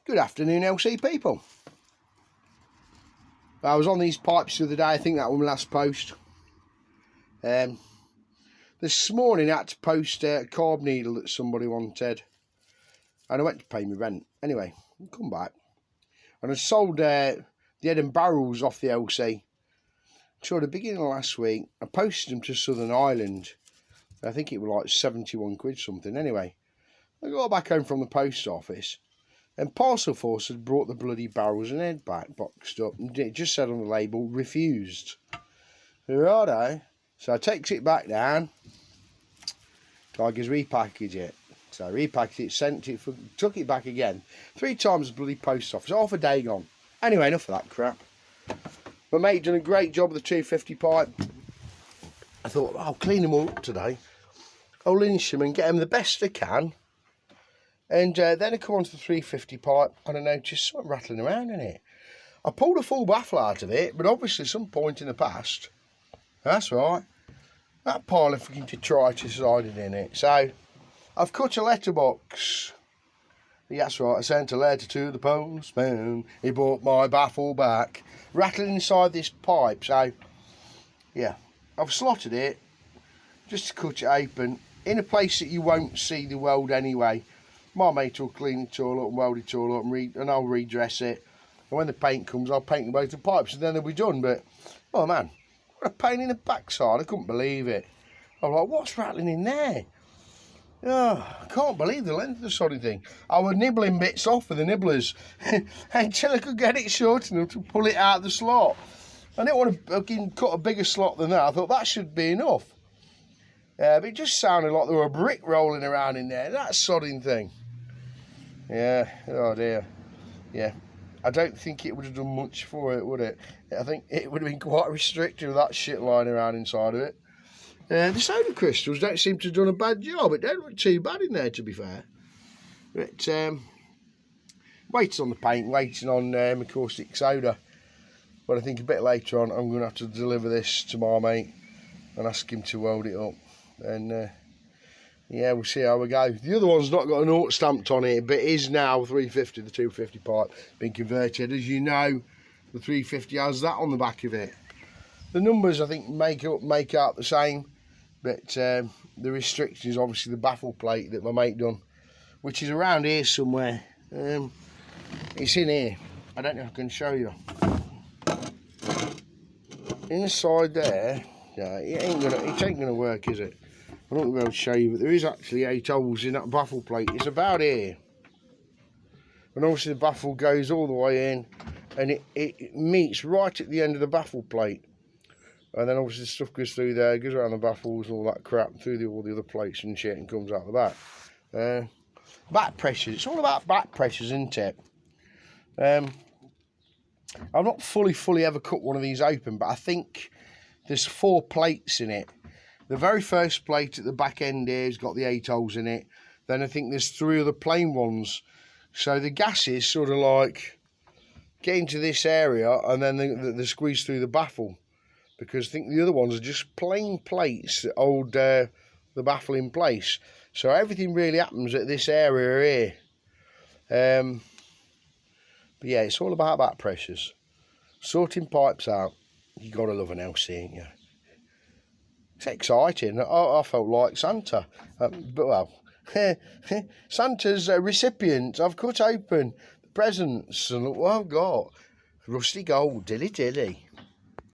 Good afternoon, LC people. I was on these pipes the other day. I think that was my last post. This morning I had to post a carb needle that somebody wanted, and I went to pay my rent. Anyway, come back, and I sold the head and barrels off the LC. So at the beginning of last week, I posted them to Southern Ireland. I think it was like 71 quid something. Anyway, I got back home from the post office, and Parcel Force had brought the bloody barrels and head back boxed up, and it just said on the label, refused. Righto. So I takes it back down. Tigers repackage it. So I repackaged it, sent it, took it back again. 3 times the bloody post office. Half a day gone. Anyway, enough of that crap. My mate done a great job with the 250 pipe. I thought, I'll clean them all up today. I'll lynch them and get them the best I can. And then I come onto the 350 pipe and I noticed something rattling around in it. I pulled a full baffle out of it, but obviously some point in the past, that's right, that pile of freaking detritus hiding in it. So I've cut a letterbox. That's right, I sent a letter to the postman. He brought my baffle back, rattling inside this pipe. So yeah, I've slotted it just to cut it open in a place that you won't see the weld anyway. My mate will clean it all up and weld it all up and I'll redress it. And when the paint comes, I'll paint both the pipes and then they'll be done. But, oh man, what a pain in the backside. I couldn't believe it. I was like, what's rattling in there? Oh, I can't believe the length of the sodding thing. I was nibbling bits off with the nibblers until I could get it short enough to pull it out of the slot. I didn't want to cut a bigger slot than that. I thought that should be enough. But it just sounded like there were a brick rolling around in there. That sodding thing. Yeah, oh dear. Yeah, I don't think it would have done much for it, would it? I think it would have been quite restricted with that shit lying around inside of it. The soda crystals don't seem to have done a bad job. It don't look too bad in there, to be fair. But waiting on the paint, waiting on my caustic soda. But I think a bit later on, I'm going to have to deliver this to my mate and ask him to weld it up. And yeah, we'll see how we go. The other one's not got an aught stamped on it, but it is now 350, the 250 pipe, been converted. As you know, the 350 has that on the back of it. The numbers, I think, make out the same, but the restriction is obviously the baffle plate that my mate done, which is around here somewhere. It's in here. I don't know if I can show you. Inside there, no, it ain't gonna work, is it? I'm not going to be able to show you, but there is actually 8 holes in that baffle plate. It's about here. And obviously the baffle goes all the way in, and it meets right at the end of the baffle plate. And then obviously the stuff goes through there, goes around the baffles and all that crap, through all the other plates and shit, and comes out the back. Back pressures. It's all about back pressures, isn't it? I've not fully ever cut one of these open, but I think there's 4 plates in it. The very first plate at the back end here has got the 8 holes in it. Then I think there's 3 other plain ones. So the gases sort of like get into this area and then they squeeze through the baffle. Because I think the other ones are just plain plates that hold the baffle in place. So everything really happens at this area here. But yeah, it's all about back pressures. Sorting pipes out. You got to love an LC, ain't you? It's exciting. I felt like Santa. But well, Santa's recipient. I've cut open the presents and look what I've got. Rusty gold, dilly dilly.